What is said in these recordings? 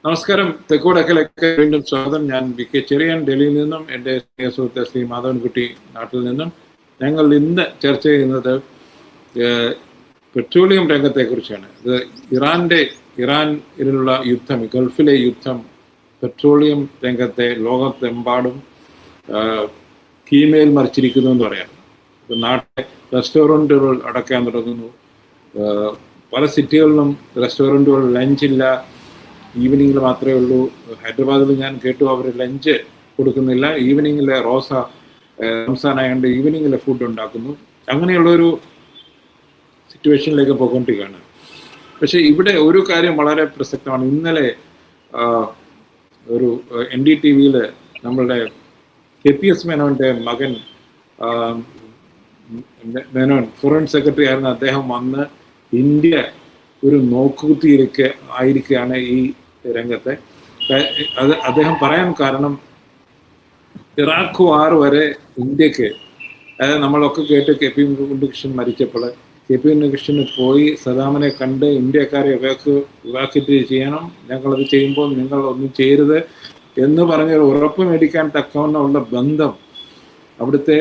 നമസ്കാരം. തെക്കോടക്കലേക്ക് വീണ്ടും സ്വാഗതം. ഞാൻ VK ചെറിയാൻ, ഡൽഹിയിൽ നിന്നും. എൻ്റെ സുഹൃത്ത് ശ്രീ മാധവൻകുട്ടി, നാട്ടിൽ നിന്നും. ഞങ്ങൾ ഇന്ന് ചർച്ച ചെയ്യുന്നത് പെട്രോളിയം രംഗത്തെക്കുറിച്ചാണ്. ഇത് ഇറാനിലുള്ള യുദ്ധം, ഗൾഫിലെ യുദ്ധം പെട്രോളിയം രംഗത്തെ ലോകത്തെമ്പാടും കീമേൽ മറിച്ചിരിക്കുന്നു എന്ന് പറയാം. നാട്ടിലെ റെസ്റ്റോറൻറ്റുകൾ അടക്കാൻ തുടങ്ങുന്നു. പല സിറ്റികളിലും റെസ്റ്റോറൻറ്റുകൾ ലഞ്ചില്ല, ഈവനിങ്ങിൽ മാത്രമേ ഉള്ളൂ. ഹൈദരാബാദിൽ ഞാൻ കേട്ടു അവർ ലഞ്ച് കൊടുക്കുന്നില്ല, ഈവനിങ്ങിൽ റംസാനായതുകൊണ്ട് ഈവനിങ്ങിൽ ഫുഡ് ഉണ്ടാക്കുന്നു. അങ്ങനെയുള്ളൊരു സിറ്റുവേഷനിലേക്ക് പോയിക്കൊണ്ടിരിക്കുകയാണ്. പക്ഷെ ഇവിടെ ഒരു കാര്യം വളരെ പ്രസക്തമാണ്. ഇന്നലെ ഒരു NDTV നമ്മളുടെ KPS മേനോന്റെ മകൻ മേനോൻ ഫോറിൻ സെക്രട്ടറി ആയിരുന്ന അദ്ദേഹം വന്ന് ഇന്ത്യ ഒരു നോക്കുകുത്തിയിലേക്ക് ആയിരിക്കുകയാണ് ഈ രംഗത്തെ. അദ്ദേഹം പറയാൻ കാരണം, ഇറാഖ് വാർ വരെ ഇന്ത്യക്ക്, അതായത് നമ്മളൊക്കെ കേട്ട് KP ഉണ്ണികൃഷ്ണൻ മരിച്ചപ്പോൾ KP ഉണ്ണികൃഷ്ണന് പോയി സദാമിനെ കണ്ട് ഇന്ത്യക്കാരെ ഇവാക്യുവേറ്റ് ചെയ്യണം, ഞങ്ങളത് ചെയ്യുമ്പോൾ നിങ്ങൾ ഒന്നും ചെയ്യരുത് എന്ന് പറഞ്ഞൊരു ഉറപ്പ് മേടിക്കാൻ തക്കവണ്ണമുള്ള ബന്ധം അവിടുത്തെ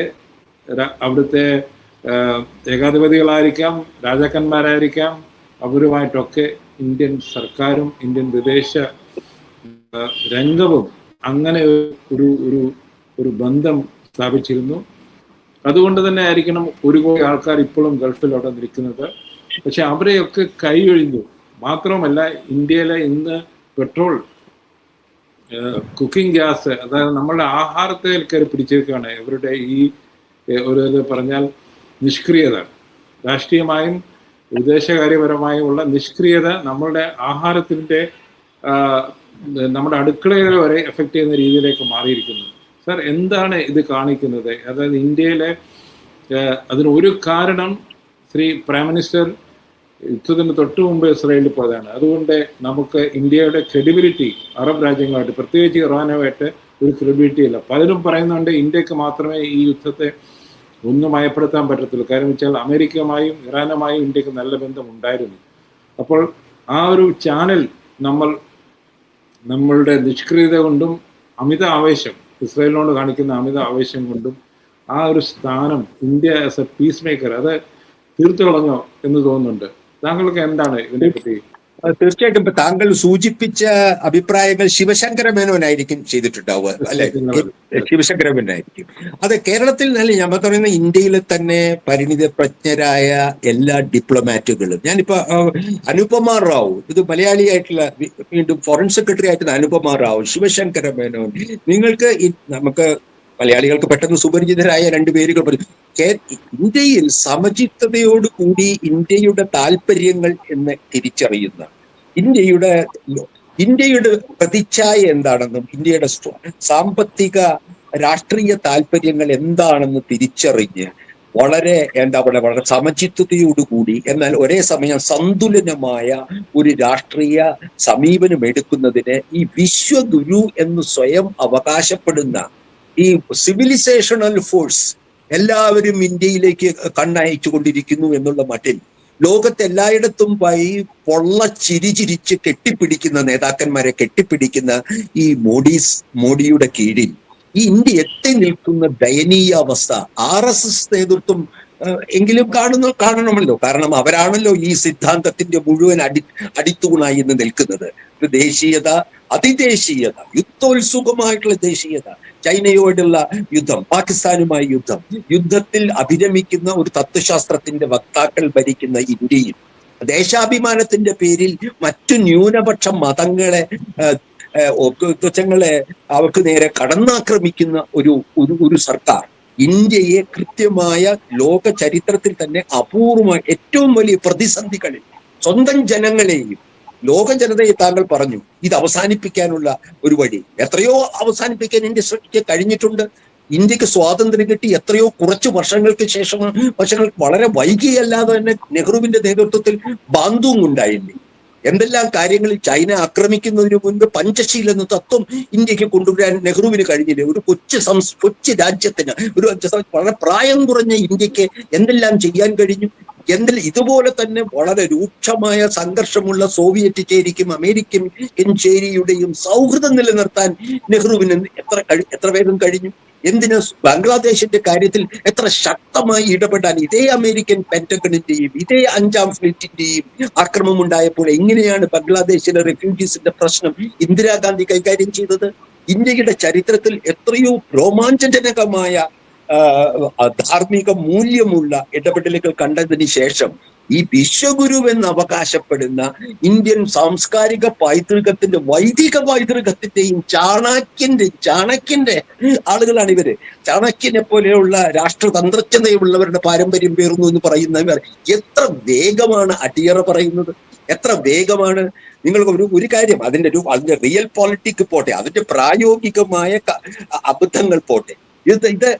ഏകാധിപതികളായിരിക്കാം, രാജാക്കന്മാരായിരിക്കാം, അവരുമായിട്ടൊക്കെ ഇന്ത്യൻ സർക്കാരും ഇന്ത്യൻ വിദേശ രംഗവും അങ്ങനെ ഒരു ബന്ധം സ്ഥാപിച്ചിരുന്നു. അതുകൊണ്ട് തന്നെ ആയിരിക്കണം ഒരു കോടി ആൾക്കാർ ഇപ്പോഴും ഗൾഫിലവിടെ നിൽക്കുന്നത്. പക്ഷെ അവരെയൊക്കെ കൈയൊഴിഞ്ഞു. മാത്രമല്ല, ഇന്ത്യയിലെ ഇന്ന് പെട്രോൾ, കുക്കിംഗ് ഗ്യാസ്, അതായത് നമ്മളുടെ ആഹാരത്തെ കയറി പിടിച്ചേക്കാണ് ഇവരുടെ ഈ ഒരു പറഞ്ഞാൽ നിഷ്ക്രിയത. രാഷ്ട്രീയമായും വിദേശകാര്യപരമായുമുള്ള നിഷ്ക്രിയത നമ്മളുടെ ആഹാരത്തിൻ്റെ, നമ്മുടെ അടുക്കളയിൽ വരെ എഫക്റ്റ് ചെയ്യുന്ന രീതിയിലേക്ക് മാറിയിരിക്കുന്നു. സർ, എന്താണ് ഇത് കാണിക്കുന്നത്? അതായത് ഇന്ത്യയിലെ അതിനൊരു കാരണം ശ്രീ പ്രൈം മിനിസ്റ്റർ യുദ്ധത്തിന് തൊട്ടു മുമ്പ് ഇസ്രായേലിൽ പോയതാണ്. അതുകൊണ്ട് നമുക്ക് ഇന്ത്യയുടെ ക്രെഡിബിലിറ്റി അറബ് രാജ്യങ്ങളുമായിട്ട്, പ്രത്യേകിച്ച് ഇറാനുമായിട്ട് ഒരു ക്രെഡിബിലിറ്റി ഇല്ല. പലരും പറയുന്നുണ്ട് ഇന്ത്യക്ക് മാത്രമേ ഈ യുദ്ധത്തെ ഒന്നും മയപ്പെടുത്താൻ പറ്റത്തുള്ളൂ. കാരണം വെച്ചാൽ അമേരിക്കയുമായും ഇറാനുമായും ഇന്ത്യക്ക് നല്ല ബന്ധം ഉണ്ടായിരുന്നു. അപ്പോൾ ആ ഒരു ചാനൽ നമ്മളുടെ നിഷ്ക്രിയത കൊണ്ടും അമിത ആവേശം, ഇസ്രായേലിനോട് കാണിക്കുന്ന അമിത ആവേശം കൊണ്ടും ആ ഒരു സ്ഥാനം India as A piece maker അത് തീർത്തു കളഞ്ഞോ എന്ന് തോന്നുന്നുണ്ട്. താങ്കൾക്ക് എന്താണ് ഇതിനെപ്പറ്റി? തീർച്ചയായിട്ടും ഇപ്പൊ താങ്കൾ സൂചിപ്പിച്ച അഭിപ്രായങ്ങൾ ശിവശങ്കര മേനോനായിരിക്കും ചെയ്തിട്ടുണ്ടാവുക, അല്ലെ? ശിവശങ്കര മേനോനായിരിക്കും. അത് കേരളത്തിൽ നല്ല, ഞാൻ പറയുന്ന ഇന്ത്യയിലെ തന്നെ പരിണിത പ്രജ്ഞരായ എല്ലാ ഡിപ്ലോമാറ്റുകളും, ഞാനിപ്പോ അനുപമ റാവു, ഇത് മലയാളിയായിട്ടുള്ള വീണ്ടും ഫോറിൻ സെക്രട്ടറി ആയിട്ടുള്ള അനുപമ റാവു, ശിവശങ്കര മേനോൻ, നിങ്ങൾക്ക് നമുക്ക് മലയാളികൾക്ക് പെട്ടെന്ന് സുപരിചിതരായ രണ്ട് പേരുകൾ പറയും. ഇന്ത്യയിൽ സമചിത്തതയോടുകൂടി ഇന്ത്യയുടെ താല്പര്യങ്ങൾ എന്ന് തിരിച്ചറിയുന്ന, ഇന്ത്യയുടെ പ്രതിച്ഛായ എന്താണെന്നും ഇന്ത്യയുടെ സാമ്പത്തിക രാഷ്ട്രീയ താല്പര്യങ്ങൾ എന്താണെന്ന് തിരിച്ചറിഞ്ഞ് വളരെ വളരെ സമചിത്തതയോടുകൂടി എന്നാൽ ഒരേ സമയം സന്തുലനമായ ഒരു രാഷ്ട്രീയ സമീപനം എടുക്കുന്നതിന് ഈ വിശ്വഗുരു എന്ന് സ്വയം അവകാശപ്പെടുന്ന ഈ സിവിലൈസേഷണൽ ഫോഴ്സ് എല്ലാവരും ഇന്ത്യയിലേക്ക് കണ്ണയച്ചു കൊണ്ടിരിക്കുന്നു എന്നുള്ള മട്ടിൽ ലോകത്തെല്ലായിടത്തും പോയി ചിരിച്ച് കെട്ടിപ്പിടിക്കുന്ന നേതാക്കന്മാരെ കെട്ടിപ്പിടിക്കുന്ന ഈ മോഡിയുടെ കീഴിൽ ഈ ഇന്ത്യ എത്തി നിൽക്കുന്ന ദയനീയ അവസ്ഥ RSS നേതൃത്വം എങ്കിലും കാണണമല്ലോ. കാരണം അവരാണല്ലോ ഈ സിദ്ധാന്തത്തിന്റെ മുഴുവൻ അടിത്തൂണായി ഇന്ന് നിൽക്കുന്നത്. ദേശീയത, അതിദേശീയത, യുദ്ധോത്സുകമായിട്ടുള്ള ദേശീയത, ചൈനയോടുള്ള യുദ്ധം, പാകിസ്ഥാനുമായി യുദ്ധത്തിൽ അഭിരമിക്കുന്ന ഒരു തത്വശാസ്ത്രത്തിന്റെ വക്താക്കൾ ഭരിക്കുന്ന ഇന്ത്യയിൽ ദേശാഭിമാനത്തിന്റെ പേരിൽ മറ്റു ന്യൂനപക്ഷ മതങ്ങളെ അവർക്ക് നേരെ കടന്നാക്രമിക്കുന്ന ഒരു സർക്കാർ ഇന്ത്യയെ കൃത്യമായ ലോക ചരിത്രത്തിൽ തന്നെ അപൂർവമായ ഏറ്റവും വലിയ പ്രതിസന്ധികളിൽ സ്വന്തം ജനങ്ങളെയും ലോക ജനതയെ താങ്കൾ പറഞ്ഞു ഇത് അവസാനിപ്പിക്കാനുള്ള ഒരു വഴി. എത്രയോ അവസാനിപ്പിക്കാൻ ഇന്ത്യ ശ്രമിക്കാൻ കഴിഞ്ഞിട്ടുണ്ട്. ഇന്ത്യക്ക് സ്വാതന്ത്ര്യം കിട്ടി എത്രയോ കുറച്ച് വർഷങ്ങൾക്ക് വളരെ വൈകിയല്ലാതെ തന്നെ നെഹ്റുവിന്റെ നേതൃത്വത്തിൽ ബാന്തൂങ് ഉണ്ടായില്ലേ? എന്തെല്ലാം കാര്യങ്ങളിൽ ചൈന ആക്രമിക്കുന്നതിന് മുൻപ് പഞ്ചശീല എന്ന തത്വം ഇന്ത്യക്ക് കൊണ്ടുവരാൻ നെഹ്റുവിന് കഴിഞ്ഞില്ല. ഒരു കൊച്ചു രാജ്യത്തിന്, വളരെ പ്രായം കുറഞ്ഞ ഇന്ത്യക്ക് എന്തെല്ലാം ചെയ്യാൻ കഴിഞ്ഞു? ഇതുപോലെ തന്നെ വളരെ രൂക്ഷമായ സംഘർഷമുള്ള സോവിയറ്റ് ചേരിക്കും അമേരിക്കൻ ചേരിയുടെയും സൗഹൃദം നിലനിർത്താൻ നെഹ്റുവിന് എത്ര വേഗം കഴിഞ്ഞു? എന്തിന് ബംഗ്ലാദേശിന്റെ കാര്യത്തിൽ എത്ര ശക്തമായി ഇടപെടാൻ ഇതേ അമേരിക്കൻ പെന്റഗണിന്റെയും ഇതേ 5ാം ഫ്ലീറ്റിന്റെയും ആക്രമണം ഉണ്ടായപ്പോൾ എങ്ങനെയാണ് ബംഗ്ലാദേശിലെ റെഫ്യൂജീസിന്റെ പ്രശ്നം ഇന്ദിരാഗാന്ധി കൈകാര്യം ചെയ്തത്? ഇന്ത്യയുടെ ചരിത്രത്തിൽ എത്രയോ രോമാഞ്ചജനകമായ ധാർമ്മിക മൂല്യമുള്ള ഇടപെടലുകൾ കണ്ടതിന് ശേഷം ഈ വിശ്വഗുരു എന്ന് അവകാശപ്പെടുന്ന ഇന്ത്യൻ സാംസ്കാരിക പൈതൃകത്തിന്റെ വൈദിക പൈതൃകത്തിന്റെയും ചാണക്യന്റെ ആളുകളാണ് ഇവര്. ചാണക്യനെ പോലെയുള്ള രാഷ്ട്രതന്ത്രജ്ഞതയുള്ളവരുടെ പാരമ്പര്യം പേറുന്നു എന്ന് പറയുന്നവർ എത്ര വേഗമാണ് അടിയറ പറയുന്നത്, എത്ര വേഗമാണ്. നിങ്ങൾക്ക് ഒരു കാര്യം, അതിന്റെ റിയൽ പോളിറ്റിക്സ് പോട്ടെ, അതിന്റെ പ്രായോഗികമായ അബദ്ധങ്ങൾ പോട്ടെ, ഇത്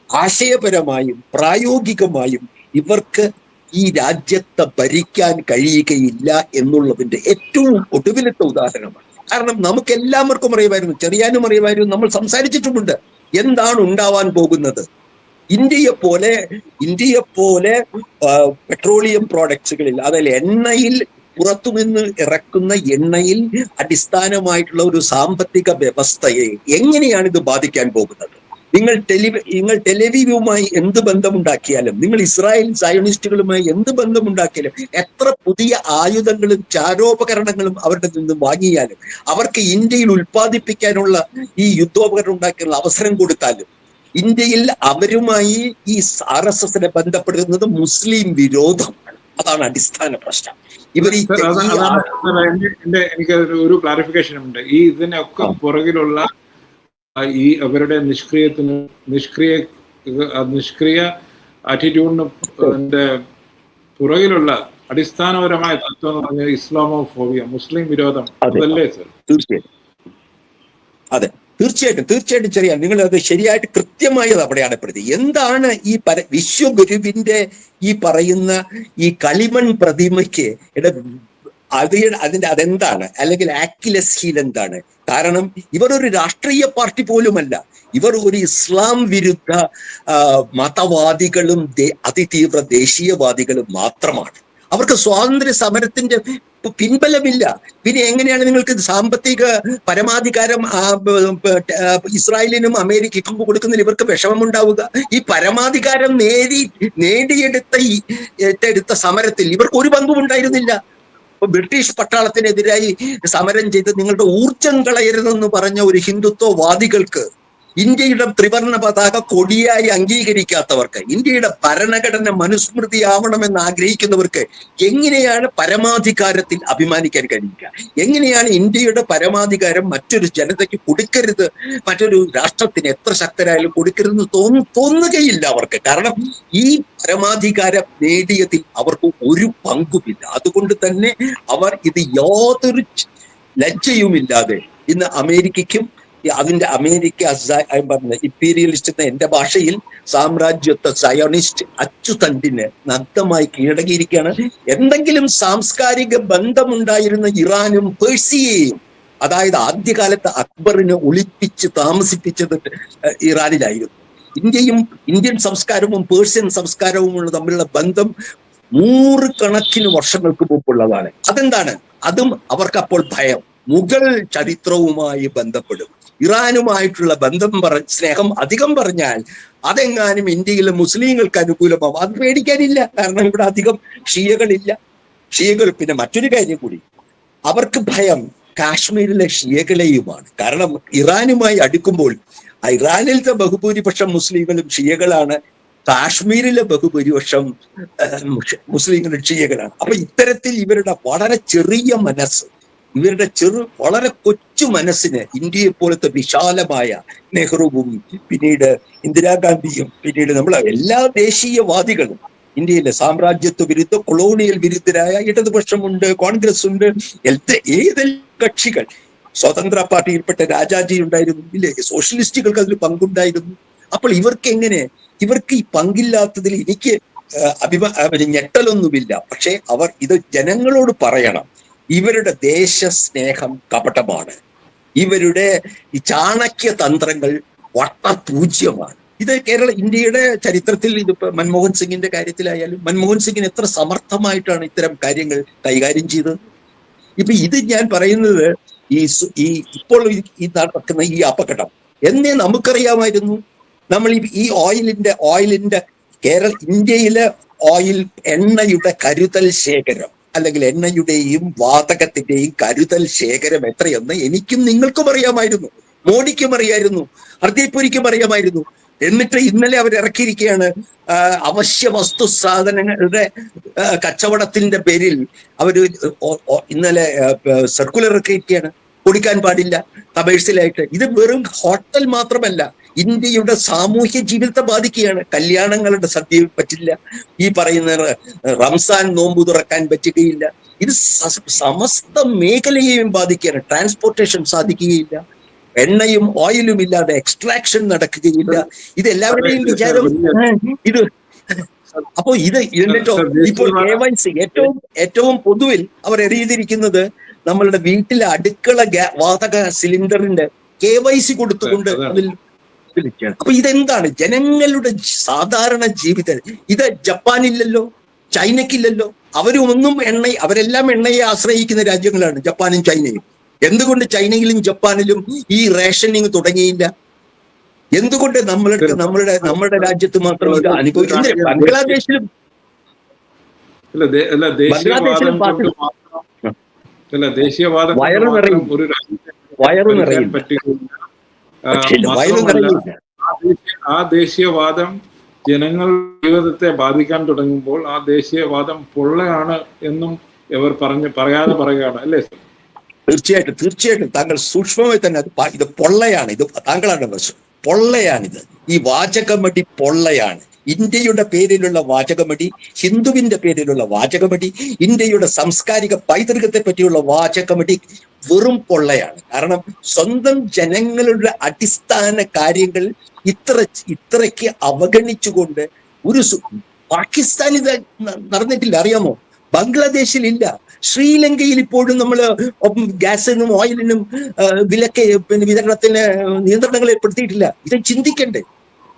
ആശയപരമായും പ്രായോഗികമായും ഇവർക്ക് ഈ രാജ്യത്തെ ഭരിക്കാൻ കഴിയുകയില്ല എന്നുള്ളതിന്റെ ഏറ്റവും ഒടുവിലത്തെ ഉദാഹരണമാണ്. കാരണം നമുക്ക് എല്ലാവർക്കും അറിയുമായിരുന്നു, ചെറിയാനും അറിയുമായിരുന്നു, നമ്മൾ സംസാരിച്ചിട്ടുമുണ്ട് എന്താണ് ഉണ്ടാവാൻ പോകുന്നത്. ഇന്ത്യയെ പോലെ പെട്രോളിയം പ്രോഡക്ട്സുകളിൽ, അതായത് എണ്ണയിൽ, പുറത്തുനിന്ന് ഇറക്കുന്ന എണ്ണയിൽ അടിസ്ഥാനമായിട്ടുള്ള ഒരു സാമ്പത്തിക വ്യവസ്ഥയെ എങ്ങനെയാണ് ഇത് ബാധിക്കാൻ പോകുന്നത്? നിങ്ങൾ ടെലവീവുമായി എന്ത് ബന്ധമുണ്ടാക്കിയാലും, നിങ്ങൾ ഇസ്രായേൽ സയണിസ്റ്റുകളുമായി എന്ത് ബന്ധമുണ്ടാക്കിയാലും, എത്ര പുതിയ ആയുധങ്ങളും ചാരോപകരണങ്ങളും അവരുടെ നിന്ന് വാങ്ങിയാലും, അവർക്ക് ഇന്ത്യയിൽ ഉൽപ്പാദിപ്പിക്കാനുള്ള ഈ യുദ്ധോപകരണം ഉണ്ടാക്കിയുള്ള അവസരം കൊടുത്താലും, ഇന്ത്യയിൽ അവരുമായി ഈ RSS ബന്ധപ്പെടുന്നത് മുസ്ലിം വിരോധമാണ്. അതാണ് അടിസ്ഥാന പ്രശ്നം. എനിക്ക് ഒരു ക്ലാരിഫിക്കേഷൻ ഉണ്ട്. ഈ ഇതിനൊക്കെ പുറകിലുള്ള ഈ അവരുടെ നിഷ്ക്രിയ ആറ്റിറ്റ്യൂഡിന് പുറകിലുള്ള അടിസ്ഥാനപരമായ തത്വം എന്ന് പറഞ്ഞാൽ ഇസ്ലാമോഫോബിയ, മുസ്ലിം വിരോധം, അതല്ലേ സർ? തീർച്ചയായിട്ടും അതെ, തീർച്ചയായിട്ടും ശരിയാണ്. നിങ്ങൾ അത് ശരിയായിട്ട് കൃത്യമായി അത് അവിടെ അടപ്പെടുത്തി. എന്താണ് ഈ വിശ്വഗുരുവിന്റെ ഈ പറയുന്ന ഈ കളിമൺ പ്രതിമയ്ക്ക് അതെന്താണ്, അല്ലെങ്കിൽ ആക്വിലസ് ഹീൽ എന്താണ്? കാരണം ഇവർ ഒരു രാഷ്ട്രീയ പാർട്ടി പോലുമല്ല, ഇവർ ഒരു ഇസ്ലാം വിരുദ്ധ മതവാദികളും അതിതീവ്ര ദേശീയവാദികളും മാത്രമാണ്. അവർക്ക് സ്വാതന്ത്ര്യ സമരത്തിന്റെ പിൻബലമില്ല. പിന്നെ എങ്ങനെയാണ് നിങ്ങൾക്ക് സാമ്പത്തിക പരമാധികാരം ഇസ്രായേലിനും അമേരിക്കയ്ക്കും കൊടുക്കുന്നതിൽ ഇവർക്ക് വിഷമമുണ്ടാവുക? ഈ പരമാധികാരം നേടിയെടുത്ത സമരത്തിൽ ഇവർക്ക് ഒരു പങ്കും ഉണ്ടായിരുന്നില്ല. ബ്രിട്ടീഷ് പട്ടാളത്തിനെതിരായി സമരം ചെയ്ത് നിങ്ങളുടെ ഊർജം കളയരുതെന്ന് പറഞ്ഞ ഒരു ഹിന്ദുത്വവാദികൾക്ക്, ഇന്ത്യയുടെ ത്രിവർണ്ണ പതാക കൊടിയായി അംഗീകരിക്കാത്തവർക്ക്, ഇന്ത്യയുടെ ഭരണഘടന മനുസ്മൃതിയാവണമെന്ന് ആഗ്രഹിക്കുന്നവർക്ക് എങ്ങനെയാണ് പരമാധികാരത്തിൽ അഭിമാനിക്കാൻ കഴിയുക? എങ്ങനെയാണ് ഇന്ത്യയുടെ പരമാധികാരം മറ്റൊരു ജനതയ്ക്ക് കൊടുക്കരുത്, മറ്റൊരു രാഷ്ട്രത്തിന് എത്ര ശക്തരായാലും കൊടുക്കരുതെന്ന് തോന്നുകയില്ല അവർക്ക്. കാരണം ഈ പരമാധികാരം നേടിയതിൽ അവർക്ക് ഒരു പങ്കുമില്ല. അതുകൊണ്ട് തന്നെ അവർ ഇത് യാതൊരു ലജ്ജയുമില്ലാതെ ഇന്ന് അമേരിക്കയ്ക്കും അമേരിക്ക പറഞ്ഞ ഇമ്പീരിയലിസ്റ്റ് എന്ന എന്റെ ഭാഷയിൽ സാമ്രാജ്യത്വ സയോണിസ്റ്റ് അച്ചുതണ്ടിന് നഗ്നമായി കീഴടങ്ങിയിരിക്കുകയാണ്. എന്തെങ്കിലും സാംസ്കാരിക ബന്ധമുണ്ടായിരുന്ന ഇറാനും പേർഷ്യയും, അതായത് ആദ്യകാലത്ത് അക്ബറിനെ ഒളിപ്പിച്ച് താമസിപ്പിച്ചത് ഇറാനിലായിരുന്നു. ഇന്ത്യൻ സംസ്കാരവും പേർഷ്യൻ സംസ്കാരവും തമ്മിലുള്ള ബന്ധം 100 കണക്കിന് വർഷങ്ങൾക്ക് മുമ്പുള്ളതാണ്. അതെന്താണ്? അതും അവർക്കപ്പോൾ ഭയം. മുഗൾ ചരിത്രവുമായി ബന്ധപ്പെടും. ഇറാനുമായിട്ടുള്ള സ്നേഹം അധികം പറഞ്ഞാൽ അതെങ്ങാനും ഇന്ത്യയിലെ മുസ്ലിങ്ങൾക്ക് അനുകൂലമാവും. അത് പേടിക്കാനില്ല. കാരണം ഇവിടെ അധികം ഷിയകളില്ല. പിന്നെ മറ്റൊരു കാര്യം കൂടി, അവർക്ക് ഭയം കാശ്മീരിലെ ഷിയകളെയുമാണ്. കാരണം ഇറാനുമായി അടുക്കുമ്പോൾ ഇറാനിലത്തെ ബഹുഭൂരിപക്ഷം മുസ്ലിങ്ങളും ഷിയകളാണ്, കാശ്മീരിലെ ബഹുഭൂരിപക്ഷം മുസ്ലിങ്ങളും ഷിയകളാണ്. അപ്പൊ ഇത്തരത്തിൽ ഇവരുടെ വളരെ ചെറിയ മനസ്സ്, ഇവരുടെ വളരെ കൊച്ചു മനസ്സിന് ഇന്ത്യയെ പോലത്തെ വിശാലമായ നെഹ്റുവും പിന്നീട് ഇന്ദിരാഗാന്ധിയും പിന്നീട് നമ്മളെ എല്ലാ ദേശീയവാദികളും, ഇന്ത്യയിലെ സാമ്രാജ്യത്വ വിരുദ്ധ കൊളോണിയൽ വിരുദ്ധരായ ഇടതുപക്ഷമുണ്ട്, കോൺഗ്രസ് ഉണ്ട്, ഏതെല്ലാം കക്ഷികൾ, സ്വതന്ത്ര പാർട്ടിയിൽപ്പെട്ട രാജാജി ഉണ്ടായിരുന്നു, ഇല്ലേ, സോഷ്യലിസ്റ്റുകൾക്ക് അതിൽ പങ്കുണ്ടായിരുന്നു. അപ്പോൾ ഇവർക്ക് ഈ പങ്കില്ലാത്തതിൽ എനിക്ക് ഞെട്ടലൊന്നുമില്ല. പക്ഷെ അവർ ഇത് ജനങ്ങളോട് പറയണം. ഇവരുടെ ദേശസ്നേഹം കപടമാണ്. ഇവരുടെ ഈ ചാണക്യ തന്ത്രങ്ങൾ വട്ടപൂജ്യമാണ്. ഇത് ഇന്ത്യയുടെ ചരിത്രത്തിൽ ഇതിപ്പോ മൻമോഹൻ സിംഗിന്റെ കാര്യത്തിലായാലും മൻമോഹൻ സിംഗിന് എത്ര സമർത്ഥമായിട്ടാണ് ഇത്തരം കാര്യങ്ങൾ കൈകാര്യം ചെയ്തത്. ഇപ്പൊ ഇത് ഞാൻ പറയുന്നത് ഇപ്പോൾ ഈ നടക്കുന്ന ഈ അപകടം എന്നേ നമുക്കറിയാമായിരുന്നു. നമ്മൾ ഈ ഓയിലിന്റെ ഇന്ത്യയിലെ എണ്ണയുടെ കരുതൽ ശേഖരം അല്ലെങ്കിൽ എണ്ണയുടെയും വാതകത്തിന്റെയും കരുതൽ ശേഖരം എത്രയെന്ന് എനിക്കും നിങ്ങൾക്കും അറിയാമായിരുന്നു, മോഡിക്കും അറിയായിരുന്നു, ഹർദീപ് പുരിക്കും അറിയാമായിരുന്നു. എന്നിട്ട് ഇന്നലെ അവർ ഇറക്കിയിരിക്കുകയാണ് അവശ്യ വസ്തു സാധനങ്ങളുടെ കച്ചവടത്തിന്റെ പേരിൽ അവര് ഇന്നലെ സർക്കുലർ ഇറക്കിയിരിക്കുകയാണ്, കൊടുക്കാൻ പാടില്ല കമേഴ്സ്യലായിട്ട്. ഇത് വെറും ഹോട്ടൽ മാത്രമല്ല, ഇന്ത്യയുടെ സാമൂഹ്യ ജീവിതത്തെ ബാധിക്കുകയാണ്. കല്യാണങ്ങളുടെ സദ്യ പറ്റില്ല, ഈ പറയുന്ന റംസാൻ നോമ്പ് തുറക്കാൻ പറ്റുകയില്ല. ഇത് സമസ്ത മേഖലയെയും ബാധിക്കുകയാണ്. ട്രാൻസ്പോർട്ടേഷൻ സാധിക്കുകയില്ല, എണ്ണയും ഓയിലും ഇല്ലാതെ എക്സ്ട്രാക്ഷൻ നടക്കുകയില്ല. ഇത് എല്ലാവരുടെയും വിചാരം ഇത്. അപ്പോ എന്നിട്ടോ ഇപ്പോൾ KYC ഏറ്റവും പൊതുവിൽ അവർ എഴുതിയിരിക്കുന്നത് നമ്മളുടെ വീട്ടിലെ അടുക്കള വാതക സിലിണ്ടറിന്റെ KYC കൊടുത്തുകൊണ്ട് അതിൽ. അപ്പൊ ഇതെന്താണ് ജനങ്ങളുടെ സാധാരണ ജീവിതം? ഇത് ജപ്പാനില്ലല്ലോ, ചൈനക്കില്ലല്ലോ. അവരെല്ലാം എണ്ണയെ ആശ്രയിക്കുന്ന രാജ്യങ്ങളാണ് ജപ്പാനും ചൈനയും. എന്തുകൊണ്ട് ചൈനയിലും ജപ്പാനിലും ഈ റേഷനിങ് തുടങ്ങിയില്ല? എന്തുകൊണ്ട് നമ്മുടെ രാജ്യത്ത് മാത്രം ഇത് അനുഭവിക്കുന്നില്ല? ബംഗ്ലാദേശിലും ആ ദേശീയവാദം ജനങ്ങളുടെ ജീവിതത്തെ ബാധിക്കാൻ തുടങ്ങുമ്പോൾ ആ ദേശീയവാദം പൊള്ളയാണ് എന്നും ഇവർ പറയാതെ പറയുകയാണ്, അല്ലേ? തീർച്ചയായിട്ടും താങ്കൾ സൂക്ഷ്മമായി തന്നെ ഇത് പൊള്ളയാണ്. ഇത് താങ്കളാണ് പ്രശ്നം. പൊള്ളയാണിത്. ഈ വാചകമടി പൊള്ളയാണ്. ഇന്ത്യയുടെ പേരിലുള്ള വാചകമടി, ഹിന്ദുവിന്റെ പേരിലുള്ള വാചകമടി, ഇന്ത്യയുടെ സാംസ്കാരിക പൈതൃകത്തെ പറ്റിയുള്ള വാചകമടി വെറും പൊള്ളയാണ്. കാരണം സ്വന്തം ജനങ്ങളുടെ അടിസ്ഥാന കാര്യങ്ങൾ ഇത്രയ്ക്ക് അവഗണിച്ചുകൊണ്ട് പാകിസ്ഥാൻ ഇത് നടന്നിട്ടില്ല, അറിയാമോ? ബംഗ്ലാദേശിലില്ല, ശ്രീലങ്കയിൽ ഇപ്പോഴും നമ്മൾ ഗ്യാസിനും ഓയിലിനും വിതരണത്തിന് നിയന്ത്രണങ്ങൾ ഏർപ്പെടുത്തിയിട്ടില്ല. ഇത് ചിന്തിക്കണ്ടേ?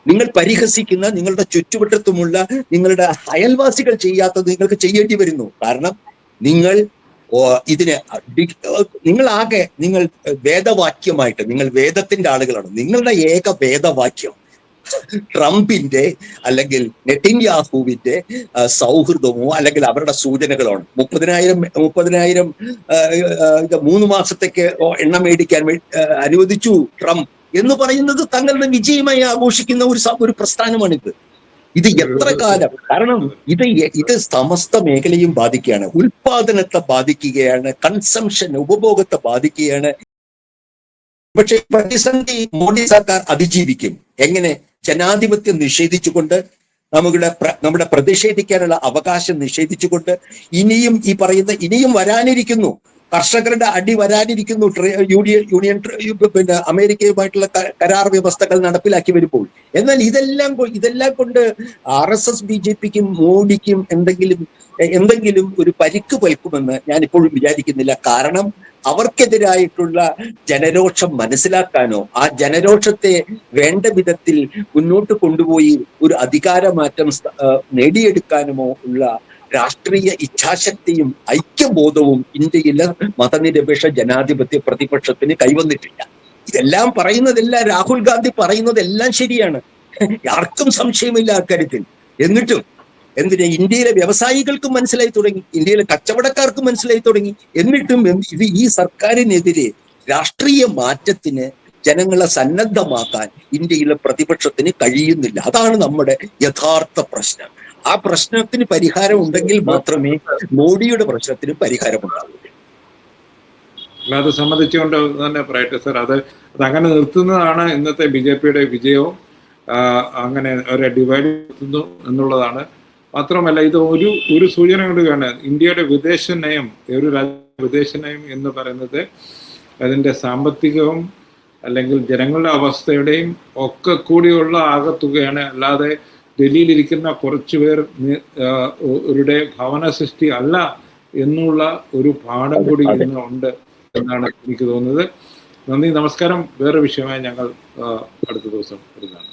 നിങ്ങൾ പരിഹസിക്കുന്ന നിങ്ങളുടെ ചുറ്റുവട്ടത്തുമുള്ള നിങ്ങളുടെ അയൽവാസികൾ ചെയ്യാത്തത് നിങ്ങൾക്ക് ചെയ്യേണ്ടി വരുന്നു. കാരണം നിങ്ങൾ നിങ്ങൾ വേദവാക്യമായിട്ട്, നിങ്ങൾ വേദത്തിന്റെ ആളുകളാണ്. നിങ്ങളുടെ ഏക വേദവാക്യം ട്രംപിന്റെ അല്ലെങ്കിൽ നെതന്യാഹുവിന്റെ സൗഹൃദമോ അല്ലെങ്കിൽ അവരുടെ സൂചനകളാണ്. 30,000 3 മാസത്തേക്ക് എണ്ണ മേടിക്കാൻ അനുവദിച്ചു ട്രംപ് എന്ന് പറയുന്നത് തങ്ങളുടെ വിജയമായി ആഘോഷിക്കുന്ന ഒരു പ്രസ്ഥാനമാണിത്. ഇത് എത്ര കാലം? കാരണം ഇത് സമസ്ത മേഖലയും ബാധിക്കുകയാണ്. ഉൽപാദനത്തെ ബാധിക്കുകയാണ്, കൺസംഷൻ ഉപഭോഗത്തെ ബാധിക്കുകയാണ്. പക്ഷെ പ്രതിസന്ധി മോഡി സർക്കാർ അതിജീവിക്കും. എങ്ങനെ? ജനാധിപത്യം നിഷേധിച്ചുകൊണ്ട്, നമ്മുടെ പ്രതിഷേധിക്കാനുള്ള അവകാശം നിഷേധിച്ചുകൊണ്ട്, ഇനിയും വരാനിരിക്കുന്നു, കർഷകരുടെ അടി വരാനിരിക്കുന്നു. യൂണിയൻ അമേരിക്കയുമായിട്ടുള്ള കരാർ വ്യവസ്ഥകൾ നടപ്പിലാക്കി വരുമ്പോൾ. എന്നാൽ ഇതെല്ലാം കൊണ്ട് RSS BJPക്കും മോഡിക്കും എന്തെങ്കിലും ഒരു പരിക്ക് പൽക്കുമെന്ന് ഞാൻ ഇപ്പോഴും വിചാരിക്കുന്നില്ല. കാരണം അവർക്കെതിരായിട്ടുള്ള ജനരോഷം മനസ്സിലാക്കാനോ ആ ജനരോഷത്തെ വേണ്ട വിധത്തിൽ മുന്നോട്ട് കൊണ്ടുപോയി ഒരു അധികാരമാറ്റം നേടിയെടുക്കാനുമോ ഉള്ള രാഷ്ട്രീയ ഇച്ഛാശക്തിയും ഐക്യബോധവും ഇന്ത്യയിലെ മതനിരപേക്ഷ ജനാധിപത്യ പ്രതിപക്ഷത്തിന് കൈവന്നിട്ടില്ല. പറയുന്നതെല്ലാം രാഹുൽ ഗാന്ധി പറയുന്നതെല്ലാം ശരിയാണ്, ആർക്കും സംശയമില്ല അക്കാര്യത്തിൽ. എന്നിട്ടും ഇന്ത്യയിലെ വ്യവസായികൾക്കും മനസ്സിലായി തുടങ്ങി, ഇന്ത്യയിലെ കച്ചവടക്കാർക്കും മനസ്സിലായി തുടങ്ങി. എന്നിട്ടും ഈ സർക്കാരിനെതിരെ രാഷ്ട്രീയ മാറ്റത്തിന് ജനങ്ങളെ സന്നദ്ധമാക്കാൻ ഇന്ത്യയിലെ പ്രതിപക്ഷത്തിന് കഴിയുന്നില്ല. അതാണ് നമ്മുടെ യഥാർത്ഥ പ്രശ്നം. ആ പ്രശ്നത്തിന് പരിഹാരം ഉണ്ടെങ്കിൽ മാത്രമേ മോഡിയുടെ പ്രശ്നത്തിന് പരിഹാരമുണ്ടാവൂ. അത് സംബന്ധിച്ചുകൊണ്ട് തന്നെ പറയട്ടെ സർ, അത് അങ്ങനെ നിർത്തുന്നതാണ് ഇന്നത്തെ BJPയുടെ വിജയവും. അങ്ങനെ അവരെ ഡിവൈഡ് നിർത്തുന്നു എന്നുള്ളതാണ്. മാത്രമല്ല ഇത് ഒരു സൂചന കൊടുക്കുകയാണ്. ഇന്ത്യയുടെ വിദേശ നയം എന്ന് പറയുന്നത് അതിൻ്റെ സാമ്പത്തികവും അല്ലെങ്കിൽ ജനങ്ങളുടെ അവസ്ഥയുടെയും ഒക്കെ കൂടിയുള്ള ആകത്തുകയാണ്. അല്ലാതെ ഡൽഹിയിലിരിക്കുന്ന കുറച്ചു പേരുടെ ഭവന സൃഷ്ടി അല്ല എന്നുള്ള ഒരു പാഠം കൂടി ഇതിനുണ്ട് എന്നാണ് എനിക്ക് തോന്നുന്നത്. നന്ദി, നമസ്കാരം. വേറെ വിഷയമായി ഞങ്ങൾ അടുത്ത ദിവസം വരുന്നതാണ്.